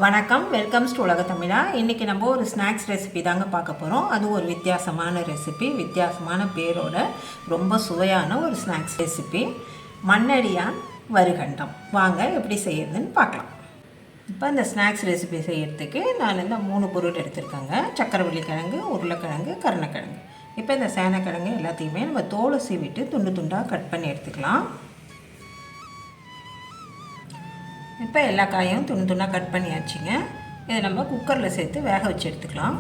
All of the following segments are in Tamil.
வணக்கம், வெல்கம்ஸ் டு உலக தமிழா. இன்றைக்கி நம்ம ஒரு ஸ்நாக்ஸ் ரெசிபி தாங்க பார்க்க போகிறோம். அது ஒரு வித்தியாசமான ரெசிபி, வித்தியாசமான பேரோட ரொம்ப சுவையான ஒரு ஸ்நாக்ஸ் ரெசிபி, மண்ணடியான் வறுகண்டம். வாங்க எப்படி செய்யறதுன்னு பார்க்கலாம். இப்போ இந்த ஸ்நாக்ஸ் ரெசிபி செய்யறதுக்கு நான் இந்த 3 பொருள் எடுத்துருக்கேங்க. சக்கரவள்ளி கிழங்கு, உருளைக்கிழங்கு, கருணக்கிழங்கு. இப்போ இந்த சேனக்கிழங்கு எல்லாத்தையுமே நம்ம தோலை சீவிட்டு துண்டு துண்டாக கட் பண்ணி எடுத்துக்கலாம். இப்போ எல்லா காயும் துண்டு துண்டாக கட் பண்ணியாச்சுங்க. இதை நம்ம குக்கரில் சேர்த்து வேக வச்சு எடுத்துக்கலாம்.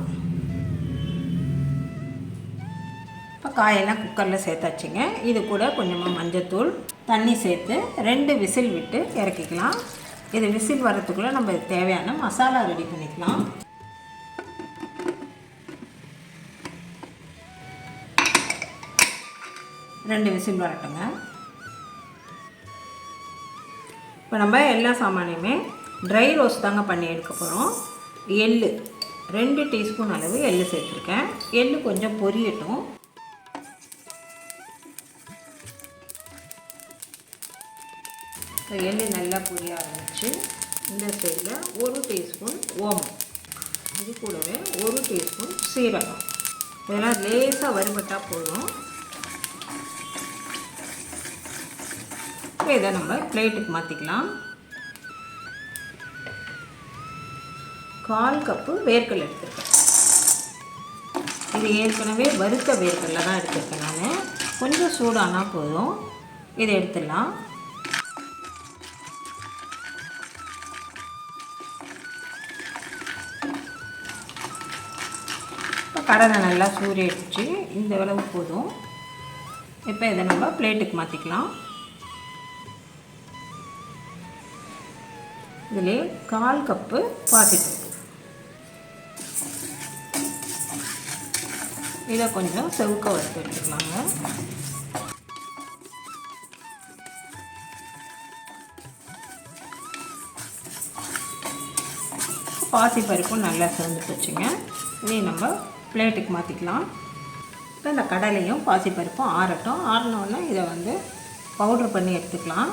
இப்போ காயெல்லாம் குக்கரில் சேர்த்தாச்சுங்க. இது கூட கொஞ்சமாக மஞ்சத்தூள், தண்ணி சேர்த்து 2 விசில் விட்டு இறக்கிக்கலாம். இது விசில் வரத்துக்குள்ளே நம்ம தேவையான மசாலா ரெடி பண்ணிக்கலாம். ரெண்டு விசில் வரட்டுங்க. இப்போ நம்ம எல்லா சாமானையுமே ட்ரை ரோஸ்ட் தாங்க பண்ணி எடுக்க போகிறோம். எள்ளு 2 டீஸ்பூன் அளவு எள்ளு சேர்த்துருக்கேன். எள்ளு கொஞ்சம் பொரியட்டும். இப்போ எள்ளு நல்லா பொரிய ஆரம்பிச்சு இந்த சைடில் 1 டீஸ்பூன் ஓமம், இது கூடவே 1 டீஸ்பூன் சீரகம், இதெல்லாம் லேசாக வறுபட்டால் போதும். இதை நம்ம பிளேட்டுக்கு மாற்றிக்கலாம். 1/4 கப்பு வேர்க்கடலை எடுத்துருக்கேன். இது ஏற்கனவே வறுத்த வேர்க்கடலை தான் எடுத்துருக்கேன் நான். கொஞ்சம் சூடானா போதும். இதை எடுத்துடலாம். இப்போ கடலை நல்லா சூறிடுச்சு, இந்த அளவு போதும். இப்போ இதை நம்ம பிளேட்டுக்கு மாற்றிக்கலாம். இதிலே 1/4 கப்பு பாசிப்பருப்பு, இதை கொஞ்சம் செவுக்க வறுத்து எடுத்துக்கலாங்க. பாசிப்பருப்பும் நல்லா சேர்ந்து போச்சுங்க. இதையும் நம்ம பிளேட்டுக்கு மாற்றிக்கலாம். இப்போ இந்த கடலையும் பாசிப்பருப்பும் ஆறட்டும். ஆறினோடனே இதை வந்து பவுட்ரு பண்ணி எடுத்துக்கலாம்.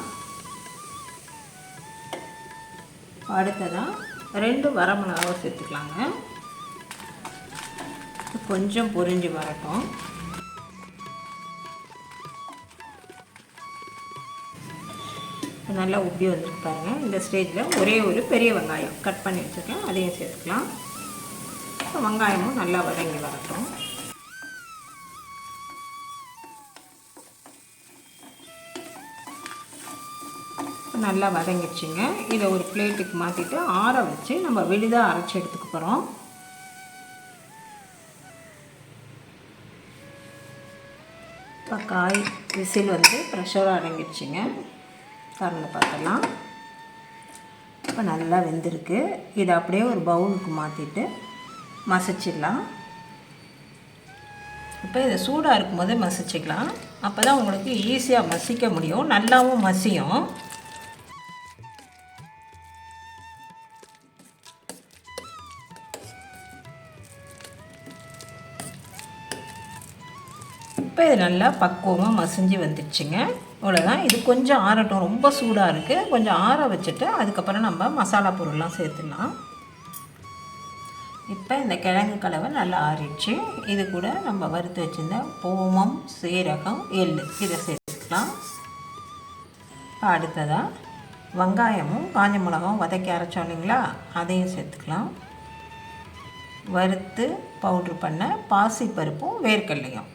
அடுத்ததாக 2 வரமிளகாவை சேர்த்துக்கலாங்க. கொஞ்சம் பொரிஞ்சு வரட்டும். நல்லா உப்பி வந்துருக்கு பாருங்கள். இந்த ஸ்டேஜில் ஒரே ஒரு பெரிய வெங்காயம் கட் பண்ணி வச்சுருக்கேன், அதையும் சேர்த்துக்கலாம். வெங்காயமும் நல்லா வதங்கி வரட்டும். நல்லா வதங்கிடுச்சுங்க. இதை ஒரு பிளேட்டுக்கு மாற்றிட்டு ஆற வச்சு நம்ம விழுதாக அரைச்சி எடுத்துக்க போகிறோம். இப்போ காய் விசில் வந்து ப்ரெஷராக அடங்கிடுச்சுங்க. திறந்து பார்த்துடலாம். இப்போ நல்லா வெந்திருக்கு. இதை அப்படியே ஒரு பவுலுக்கு மாற்றிட்டு மசிச்சிடலாம். இப்போ இதை சூடாக இருக்கும்போதே மசிச்சிக்கலாம். அப்போ தான் உங்களுக்கு ஈஸியாக மசிக்க முடியும், நல்லாவும் மசியும். இப்போ இது நல்லா பக்குவமாக மசிஞ்சு வந்துடுச்சுங்க. இவ்வளோதான். இது கொஞ்சம் ஆறட்டும், ரொம்ப சூடாக இருக்குது. கொஞ்சம் ஆற வச்சுட்டு அதுக்கப்புறம் நம்ம மசாலா பொருள்லாம் சேர்த்துடலாம். இப்போ இந்த கிழங்கு கலவை நல்லா ஆறிடுச்சு. இது கூட நம்ம வறுத்து வச்சுருந்த ஓமம், சீரகம், எள்ளு இதை சேர்த்துக்கலாம். அடுத்ததாக வெங்காயமும் காஞ்ச மிளகாவும் வதக்கி அரைச்சோம் இல்லைங்களா, அதையும் சேர்த்துக்கலாம். வறுத்து பவுட்ரு பண்ண பாசிப்பருப்பும் வேர்க்கடலையும்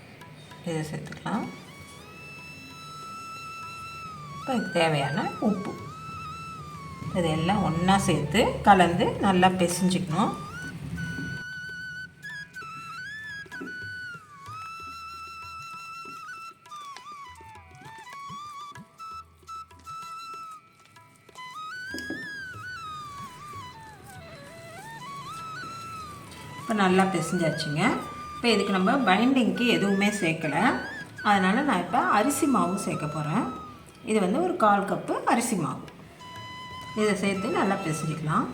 இதை சேர்த்துக்கலாம். இப்போ இதுக்கு தேவையான உப்பு, இதெல்லாம் ஒன்றா சேர்த்து கலந்து நல்லா பிசைஞ்சிக்கணும். இப்போ நல்லா பிசைஞ்சாச்சுங்க. இப்போ இதுக்கு நம்ம பைண்டிங்க்கு எதுவுமே சேர்க்கலை, அதனால் நான் இப்போ அரிசி மாவு சேர்க்க போகிறேன். இது வந்து ஒரு 1/4 கப்பு அரிசி மாவு, இதை சேர்த்து நல்லா பிசைஞ்சிக்கலாம்.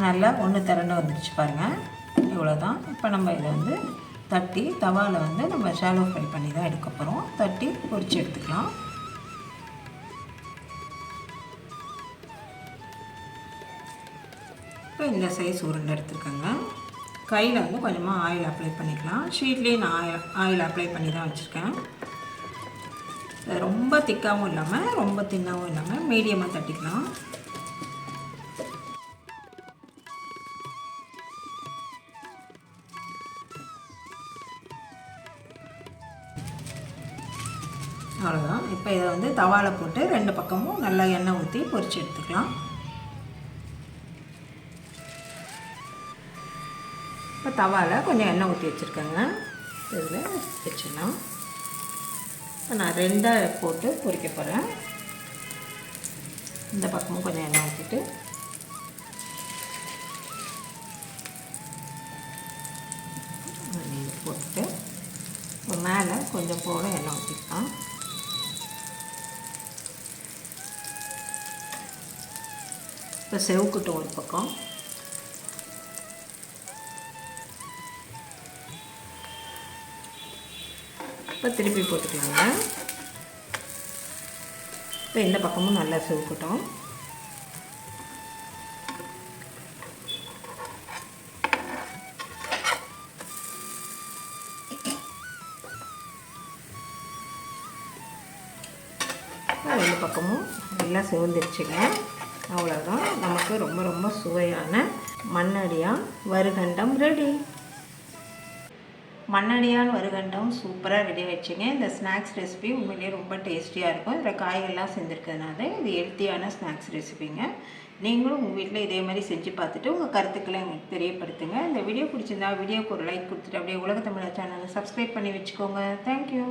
நல்லா ஒன்று திரண்டு வந்துடுச்சு பாருங்கள். இவ்வளோ தான். இப்போ நம்ம இதை வந்து தட்டி தவாவில் வந்து நம்ம ஷாலோ ஃப்ரை பண்ணி தான் எடுக்க போகிறோம். தட்டி பொரித்து எடுத்துக்கலாம். இப்போ இந்த சைஸ் உருண்டை எடுத்துருக்கேங்க. கையில் வந்து கொஞ்சமாக ஆயில் அப்ளை பண்ணிக்கலாம். ஷீட்லேயே நான் ஆயில் அப்ளை பண்ணி தான் வச்சுருக்கேன். ரொம்ப திக்காகவும் இல்லாமல் ரொம்ப தின்னாகவும் இல்லாமல் மீடியமாக தட்டிக்கலாம். அவ்வளோதான். இப்போ இதை வந்து தவாவில் போட்டு 2 பக்கமும் நல்லா எண்ணெய் ஊற்றி பொரித்து எடுத்துக்கலாம். இப்போ தவாவில் கொஞ்சம் எண்ணெய் ஊற்றி வச்சுருக்கேங்க. இதில் வச்சிடலாம். இப்போ நான் 2 போட்டு பொரிக்க போகிறேன். இந்த பக்கமும் கொஞ்சம் எண்ணெய் ஊற்றிட்டு போட்டுட்டு மேலே கொஞ்சம் போல எண்ணெய் ஊற்றிக்கலாம். இப்போ செவுக்கட்டும் ஒரு பக்கம். இப்போ திருப்பி போட்டுக்கலாங்க. இப்போ இந்த பக்கமும் நல்லா செவுக்கட்டும். ரெண்டு பக்கமும் நல்லா செவந்துருச்சுங்க. அவ்வளோதான். நமக்கு ரொம்ப ரொம்ப சுவையான மண்ணடியான் வறுகண்டம் ரெடி. மண்ணடியான் வறுகண்டம் சூப்பராக ரெடி ஆகிடுச்சிங்க. இந்த ஸ்நாக்ஸ் ரெசிபி உண்மையிலேயே ரொம்ப டேஸ்டியாக இருக்கும். இதில் காய்கள்லாம் செஞ்சுருக்கிறதுனால இது ஹெல்த்தியான ஸ்நாக்ஸ் ரெசிபிங்க. நீங்களும் உங்கள் வீட்டில் இதே மாதிரி செஞ்சு பார்த்துட்டு உங்கள் கருத்துக்களை எனக்கு தெரியப்படுத்துங்க. இந்த வீடியோ பிடிச்சிருந்தா வீடியோக்கு ஒரு லைக் கொடுத்துட்டு அப்படியே உலக தமிழர் சேனலை சப்ஸ்கிரைப் பண்ணி வச்சுக்கோங்க. தேங்க்யூ.